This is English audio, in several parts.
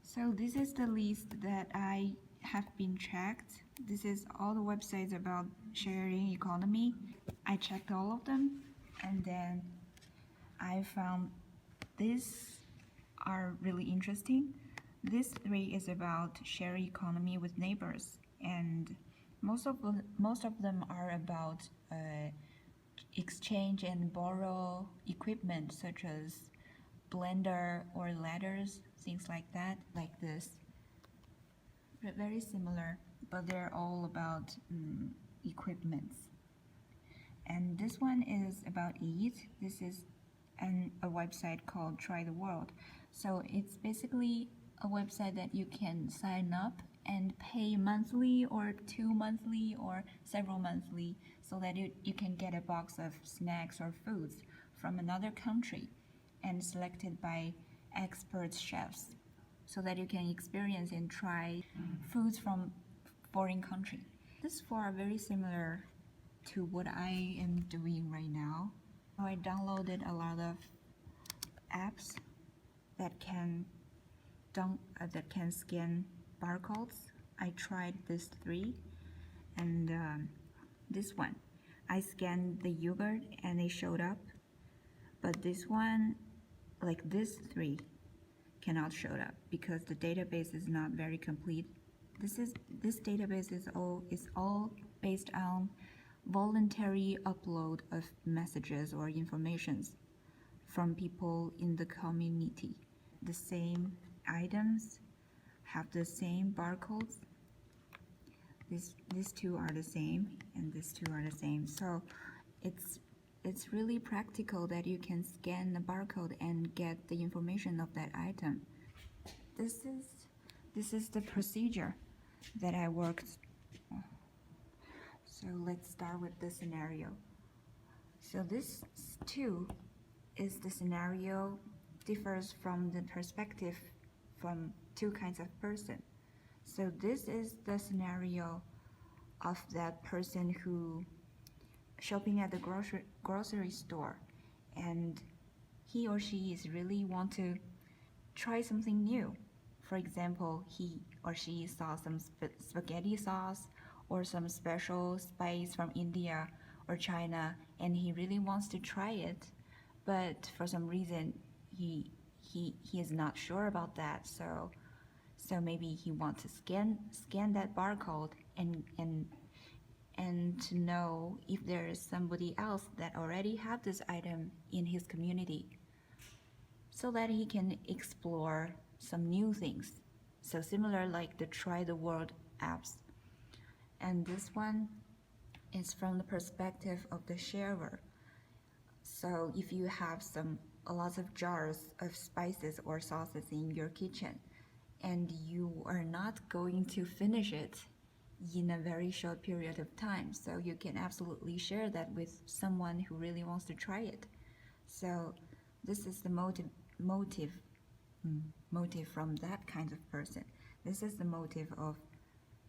So this is the list that I have been checked. This is all the websites about sharing economy. I checked all of them, and then I found these are really interesting. This three is about sharing economy with neighbors, and most of them are about exchange and borrow equipment such as blender or ladders, things like that, like this. Very similar, but they're all about equipments. And this one is about Eat. This is a website called Try the World. So it's basically a website that you can sign up and pay monthly or 2 monthly or several monthly so that you can get a box of snacks or foods from another country and selected by expert chefs so that you can experience and try foods from foreign country. These four are very similar to what I am doing right now. I downloaded a lot of apps that can scan barcodes. I tried these three, and this one, I scanned the yogurt and it showed up, but this one, like this three, cannot show up because the database is not very complete. This database is all based on voluntary upload of messages or informations from people in the community. The same items have the same barcodes. These two are the same, and these two are the same. So it's really practical that you can scan the barcode and get the information of that item. This is the procedure that I worked. So let's start with the scenario. So this too is the scenario differs from the perspective from two kinds of person. So this is the scenario of that person who shopping at the grocery store, and he or she is really want to try something new. For example, he or she saw some spaghetti sauce or some special spice from India or China, and he really wants to try it, but for some reason he is not sure about that. So maybe he wants to scan that barcode and to know if there is somebody else that already have this item in his community, so that he can explore some new things. So similar like the Try the World apps. And this one is from the perspective of the sharer. So if you have a lot of jars of spices or sauces in your kitchen, and you are not going to finish it in a very short period of time, so you can absolutely share that with someone who really wants to try it. So this is the motive from that kind of person. This is the motive of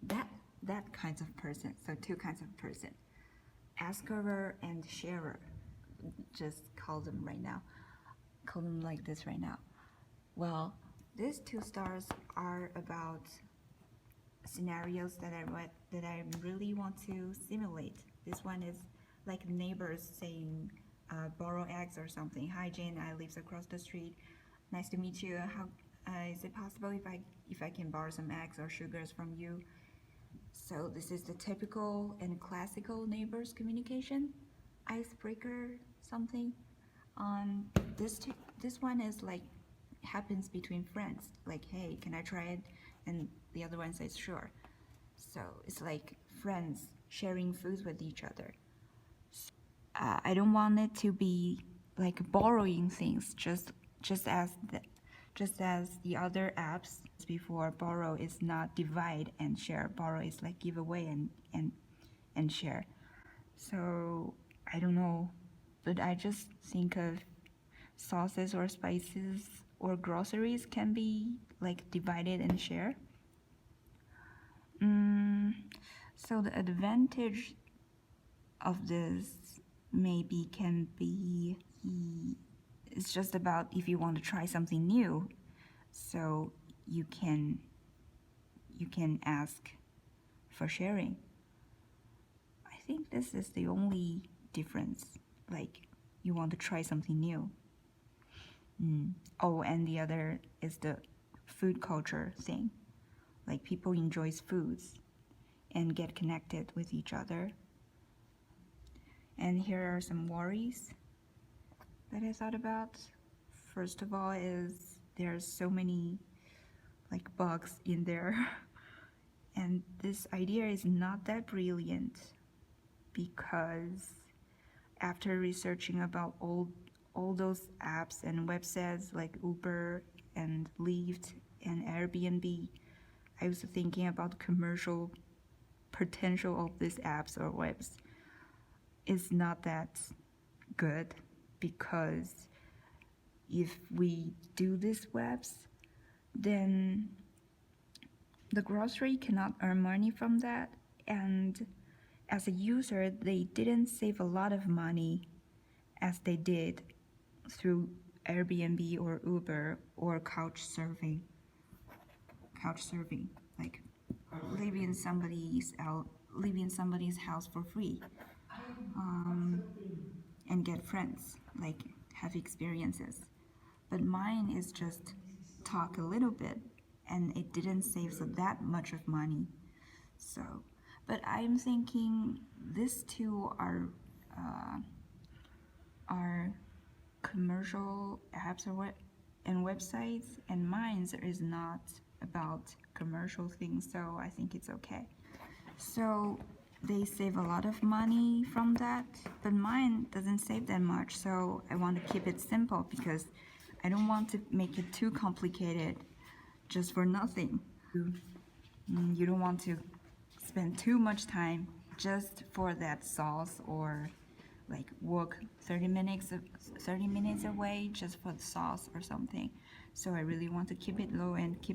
that kinds of person. So two kinds of person, asker and sharer. Just call them like this right now. Well, these two stars are about scenarios that I really want to simulate. This one is like neighbors saying, borrow eggs or something. Hi Jane, I live across the street. Nice to meet you. How is it possible if I can borrow some eggs or sugars from you? So this is the typical and classical neighbors communication, icebreaker something. This one is like happens between friends. Like, hey, can I try it? And the other one says sure. So it's like friends sharing foods with each other. I don't want it to be like borrowing things, just as the other apps before. Borrow is not divide and share. Borrow is like give away and share. So I don't know, but I just think of sauces or spices or groceries can be like divided and shared. So the advantage of this maybe can be it's just about if you want to try something new. So you can ask for sharing. I think this is the only difference. Like, you want to try something new. Oh, and the other is the food culture thing. Like, people enjoys foods and get connected with each other. And here are some worries that I thought about. First of all is there's so many like bugs in there. And this idea is not that brilliant because after researching about all those apps and websites like Uber and Lyft and Airbnb, I was thinking about the commercial potential of these apps or webs is not that good, because if we do these webs, then the grocery cannot earn money from that, and as a user they didn't save a lot of money as they did through Airbnb or Uber or couch surfing, like living in somebody's house for free, and get friends, like have experiences. But mine is just talk a little bit, and it didn't save that much of money. So, but I'm thinking these two are commercial apps or and websites, and mine is not about commercial things, so I think it's okay. So they save a lot of money from that, but mine doesn't save that much, so I want to keep it simple because I don't want to make it too complicated just for nothing. You don't want to spend too much time just for that sauce, or like walk 30 minutes away just for the sauce or something. So I really want to keep it low and keep